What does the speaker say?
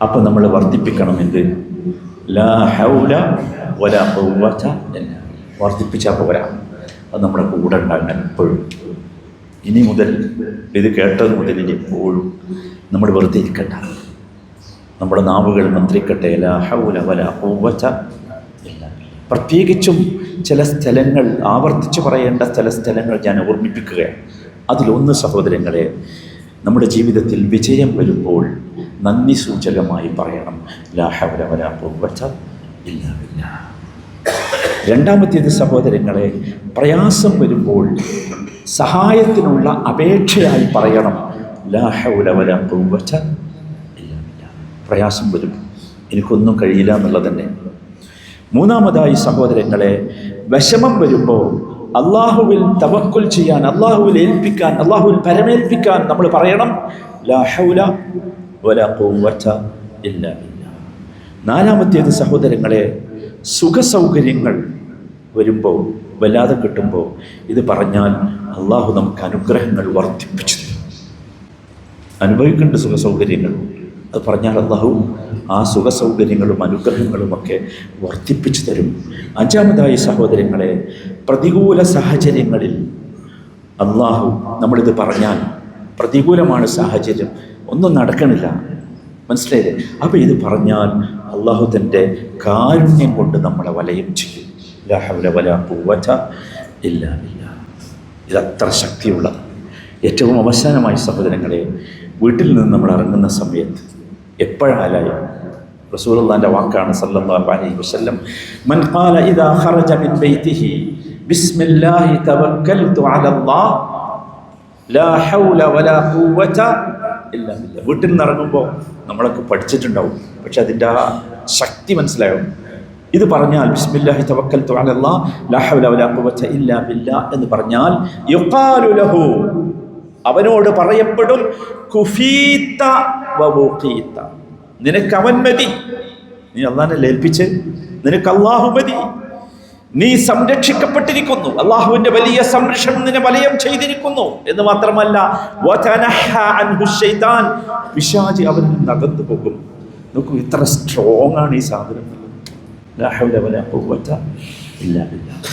അപ്പം നമ്മൾ വർദ്ധിപ്പിക്കണം എന്ത്? ലാ ഹൗല വലാ ഖുവത ഇല്ലാ. വർദ്ധിപ്പിച്ചാൽ പോരാ, അത് നമ്മുടെ കൂടെ ഉണ്ടാകണം എപ്പോഴും. ഇനി മുതൽ ഇത് കേട്ടത് മുതൽ ഇനി എപ്പോഴും നമ്മൾ വെറുതെ ഇരിക്കണ്ട, നമ്മുടെ നാവുകൾ മന്ത്രിക്കട്ടെ ലാ ഹൗല വലാ ഖുവത ഇല്ലാ. പ്രത്യേകിച്ചും ചില സ്ഥലങ്ങൾ, ആവർത്തിച്ച് പറയേണ്ട ചില സ്ഥലങ്ങൾ ഞാൻ ഓർമ്മിപ്പിക്കുകയാണ്. അതിലൊന്ന് സഹോദരങ്ങളെ, നമ്മുടെ ജീവിതത്തിൽ വിജയം വരുമ്പോൾ നന്ദി സൂചകമായി പറയണം ലാ ഹൗല വലാ ഖുവത ഇല്ലാ ബില്ലാഹ്. രണ്ടാമത്തേത് സഹോദരങ്ങളെ, പ്രയാസം വരുമ്പോൾ സഹായത്തിനുള്ള അപേക്ഷയായി പറയണം ലാ ഹൗല വലാ ഖുവത ഇല്ലാ ബില്ലാഹ്. പ്രയാസം വരും, എനിക്കൊന്നും കഴിയില്ല എന്നുള്ളത് തന്നെ. മൂന്നാമതായി സഹോദരങ്ങളെ, വിഷമം വരുമ്പോൾ അള്ളാഹുവിൽ തവക്കുൽ ചെയ്യാൻ, അള്ളാഹുവിൽ ഏൽപ്പിക്കാൻ, അള്ളാഹുവിൽ പരമേൽപ്പിക്കാൻ നമ്മൾ പറയണം ലാ ഹൗല വലാ ഖുവത ഇല്ലാ ബില്ലാഹ്. നാലാമത്തേത് സഹോദരങ്ങളെ, സുഖസൗകര്യങ്ങൾ വരുമ്പോൾ, വല്ലാതെ കിട്ടുമ്പോൾ ഇത് പറഞ്ഞാൽ അള്ളാഹു നമുക്ക് അനുഗ്രഹങ്ങൾ വർദ്ധിപ്പിച്ചു തരും. അനുഭവിക്കേണ്ട സുഖസൗകര്യങ്ങൾ അത് പറഞ്ഞാൽ അള്ളാഹു ആ സുഖസൗകര്യങ്ങളും അനുഗ്രഹങ്ങളുമൊക്കെ വർദ്ധിപ്പിച്ചു തരും. അഞ്ചാമതായി സഹോദരങ്ങളെ, പ്രതികൂല സാഹചര്യങ്ങളിൽ അള്ളാഹു, നമ്മളിത് പറഞ്ഞാൽ പ്രതികൂലമാണ് സാഹചര്യം, ഒന്നും നടക്കണില്ല, മനസ്സിലായില്ലേ? അപ്പോൾ ഇത് പറഞ്ഞാൽ അള്ളാഹു തൻ്റെ കാരുണ്യം കൊണ്ട് നമ്മളെ വലയം ചെയ്യും. ലാ ഹൗല വലാ ഖുവത ഇല്ലാ ബില്ലാഹ്. ഇതത്ര ശക്തിയുള്ളത്. ഏറ്റവും അവസാനമായി സഹോദരങ്ങളെ, വീട്ടിൽ നിന്ന് നമ്മൾ ഇറങ്ങുന്ന സമയത്ത് എപ്പോഴായാലും റസൂലുള്ളാഹിന്റെ വാക്കാണ് സല്ലല്ലാഹു അലൈഹി വസല്ലം, മൻ ഖാല ഇദാ ഖറജ മിൻ ബൈതിഹി ബിസ്മില്ലാഹി തവക്കൽതു അലല്ലാഹ് ലാ ഹൗല വലാ ഖുവത ഇല്ലാ ബില്ലാഹ്. വീട്ടിൽ നിന്ന് ഇറങ്ങുമ്പോൾ നമ്മളൊക്കെ പഠിച്ചിട്ടുണ്ടാവും, പക്ഷെ അതിൻ്റെ ആ ശക്തി മനസ്സിലാവും. ഇത് പറഞ്ഞാൽ ബിസ്മില്ലാഹി തവക്കൽതു അലല്ലാഹ് ലാ ഹൗല വലാ ഖുവത ഇല്ലാ ബില്ലാഹ് എന്ന് പറഞ്ഞാൽ യുഖാലു ലഹു, അവനോട് പറയപ്പെടും കുഫീത വബുഖീത, നിനക്ക് അവൻ മതി, നീ അള്ളാഹനെ ഏൽപ്പിച്ച്, നിനക്ക് അള്ളാഹു മതി, നീ സംരക്ഷിക്കപ്പെട്ടിരിക്കുന്നു, അള്ളാഹുവിന്റെ വലിയ സംരക്ഷണം നിന്നെ വലയം ചെയ്തിരിക്കുന്നു എന്ന് മാത്രമല്ല വതനഹ അൻഹു ശൈത്താൻ, പിശാച് അവനിൽ നിന്ന് അകന്നു പോകും. നോക്കൂ, ഇത്ര സ്ട്രോങ് ആണ് ഈ സാധനം. ലാ ഹൗല വലാ ഖുവത ഇല്ലാ ബില്ലാഹ്.